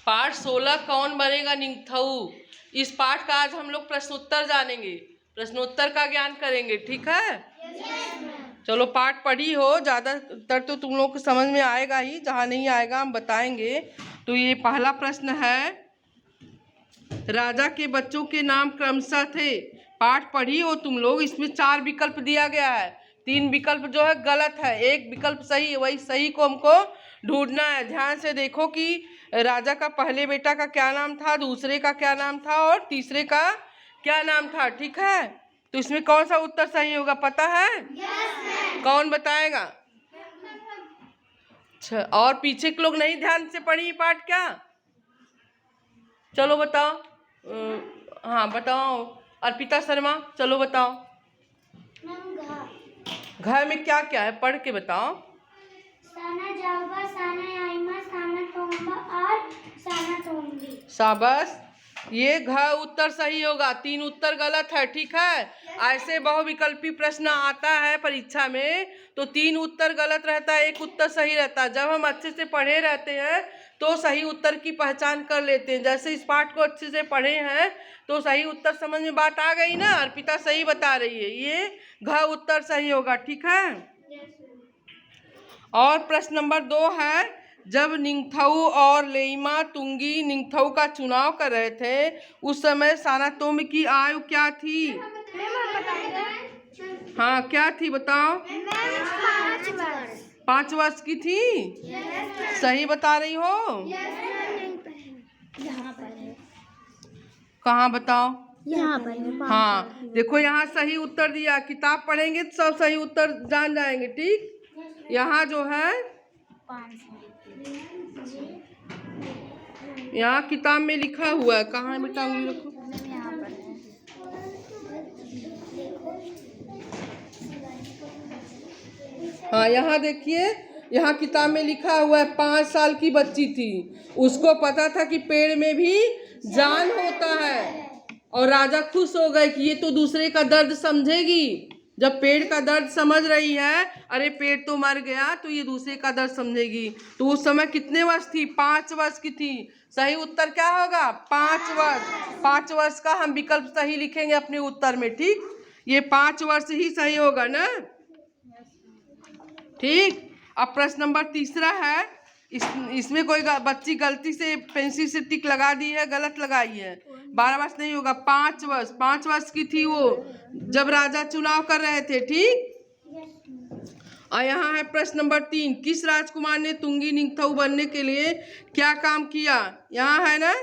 पाठ 16 कौन बनेगा निंगथऊ। इस पाठ का आज हम लोग प्रश्नोत्तर जानेंगे, प्रश्नोत्तर का ज्ञान करेंगे, ठीक है। चलो पाठ पढ़ी हो, ज़्यादातर तो तुम लोग को समझ में आएगा ही, जहाँ नहीं आएगा हम बताएंगे। तो ये पहला प्रश्न है, राजा के बच्चों के नाम क्रमशः थे। पाठ पढ़ी हो तुम लोग, इसमें 4 विकल्प दिया गया है, 3 विकल्प जो है गलत है, 1 विकल्प सही है। वही सही को हमको ढूंढना है। ध्यान से देखो कि राजा का पहले बेटा का क्या नाम था, दूसरे का क्या नाम था और तीसरे का क्या नाम था, ठीक है। तो इसमें कौन सा उत्तर सही होगा पता है? कौन बताएगा? अच्छा, और पीछे के लोग नहीं ध्यान से पढ़ी पाठ क्या? चलो बताओ। हाँ बताओ, अर्पिता शर्मा चलो बताओ। घर में क्या क्या है पढ़ के बताओ। साना जावा, साना याइमा, साना तोम्बा और साना तोम्बी। शाबाश, ये घ उत्तर सही होगा, 3 उत्तर गलत है, ठीक है। ऐसे बहुविकल्पी प्रश्न आता है परीक्षा में तो 3 उत्तर गलत रहता है, 1 उत्तर सही रहता है। जब हम अच्छे से पढ़े रहते हैं तो सही उत्तर की पहचान कर लेते हैं। जैसे इस पाठ को अच्छे से पढ़े हैं तो सही उत्तर समझ में बात आ गई ना। अर्पिता सही बता रही है, ये घ उत्तर सही होगा, ठीक है। और प्रश्न नंबर 2 है, जब निंगथऊ और लेइमा तुंगी निंगथऊ का चुनाव कर रहे थे उस समय सानातोम्ब की आयु क्या थी? हाँ क्या थी बताओ? 5 वर्ष की थी। सही बता रही हो? कहाँ बताओ? यहाँ पर। हाँ देखो, यहाँ सही उत्तर दिया। किताब पढ़ेंगे तो सब सही उत्तर जान जाएंगे, ठीक। यहाँ जो है, यहाँ किताब में लिखा हुआ है, कहाँ है बेटा उंगली रखो। हाँ यहाँ देखिए, यहाँ किताब में लिखा हुआ है 5 साल की बच्ची थी, उसको पता था कि पेड़ में भी जान होता है और राजा खुश हो गए कि ये तो दूसरे का दर्द समझेगी। जब पेड़ का दर्द समझ रही है, अरे पेड़ तो मर गया तो ये दूसरे का दर्द समझेगी। तो उस समय कितने वर्ष थी? 5 वर्ष की थी। सही उत्तर क्या होगा? 5 वर्ष। 5 वर्ष का हम विकल्प सही लिखेंगे अपने उत्तर में, ठीक। ये 5 वर्ष ही सही होगा ना, ठीक। अब प्रश्न नंबर 3 है, इसमें कोई बच्ची गलती से पेंसिल से टिक लगा दी है, गलत लगाई है। 12 वर्ष नहीं होगा, 5 वर्ष। 5 वर्ष की थी वो जब राजा चुनाव कर रहे थे, ठीक। और यहाँ है प्रश्न नंबर 3, किस राजकुमार ने तुंगी निंगथऊ बनने के लिए क्या काम किया? यहाँ है ना,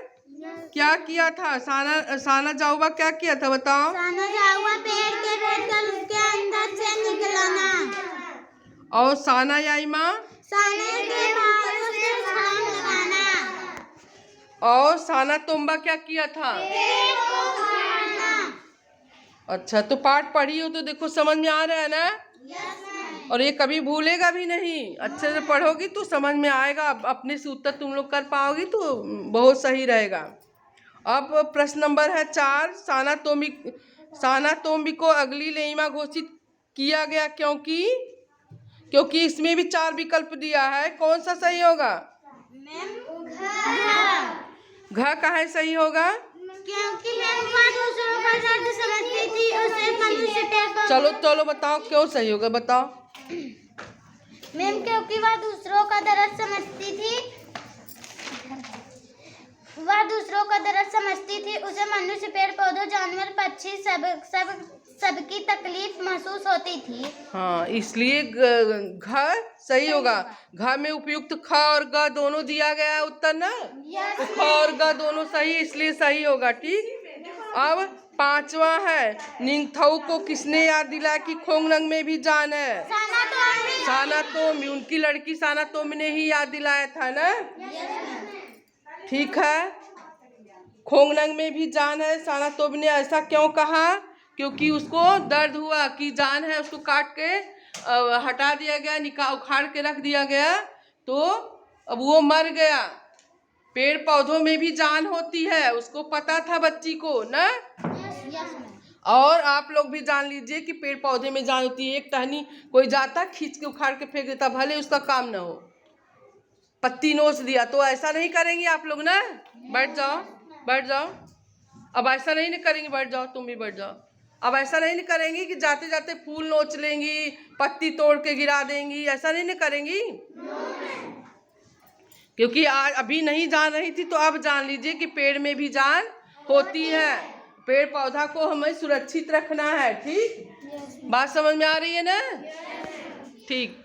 क्या किया था? साना जाऊबा क्या किया था बताओ? साना जावा पेड़ के भेदकर उसके अंदर से निकलना। और साना याइमा? साने के बाद उसे छान लगाना। और साना तोम्बा क्या किया था? पेड़ को उखाड़ना। अच्छा, तो पाठ पढ़ी हो तो देखो समझ में आ रहा है ना। और ये कभी भूलेगा भी नहीं, अच्छे से पढ़ोगी तो समझ में आएगा। अपने से उत्तर तुम लोग कर पाओगी तो बहुत सही रहेगा। अब प्रश्न नंबर है 4, सानातोम्बी को अगली लेइमा घोषित किया गया क्योंकि इसमें भी 4 विकल्प दिया है। कौन सा सही होगा? घ काहे सही होगा? क्योंकि वह दूसरों का दर्द समझती थी, उसे मनुष्य पे। चलो बताओ क्यों सही होगा, बताओ। मैम क्योंकि वह दूसरों का दर्द समझती थी, उसे मनुष्य, पेड़ पौधों, जानवर, पक्षी सबकी तकलीफ महसूस होती थी। हाँ, इसलिए घ सही होगा। घ में उपयुक्त ख और ग दोनों दिया गया है उत्तर ना, तो ख और ग दोनों सही, इसलिए सही होगा, ठीक। अब 5वां है, निंगथऊ को किसने याद दिलाया कि खोंगनंग में भी जान है? सानातोम्बी, उनकी लड़की सानातोम्बी ने ही याद दिलाया था ना, ठीक है। खोंगनंग में भी जान है, सानातोम्बी ने ऐसा क्यों कहा? क्योंकि उसको दर्द हुआ कि जान है, उसको काट के हटा दिया गया, उखाड़ के रख दिया गया, तो अब वो मर गया। पेड़ पौधों में भी जान होती है, उसको पता था बच्ची को ना। और आप लोग भी जान लीजिए कि पेड़ पौधे में जान होती है। एक टहनी कोई जाता खींच के उखाड़ के फेंक देता, भले उसका काम ना हो, पत्ती नोच दिया, तो ऐसा नहीं करेंगी आप लोग ना। बैठ जाओ, बैठ जाओ। अब ऐसा नहीं करेंगी, बैठ जाओ, तुम भी बैठ जाओ। अब ऐसा नहीं करेंगी कि जाते जाते फूल नोच लेंगी, पत्ती तोड़ के गिरा देंगी, ऐसा नहीं करेंगी। क्योंकि आज अभी नहीं जान रही थी तो अब जान लीजिए कि पेड़ में भी जान होती है। पेड़ पौधा को हमें सुरक्षित रखना है। ठीक, बात समझ में आ रही है ना? ठीक।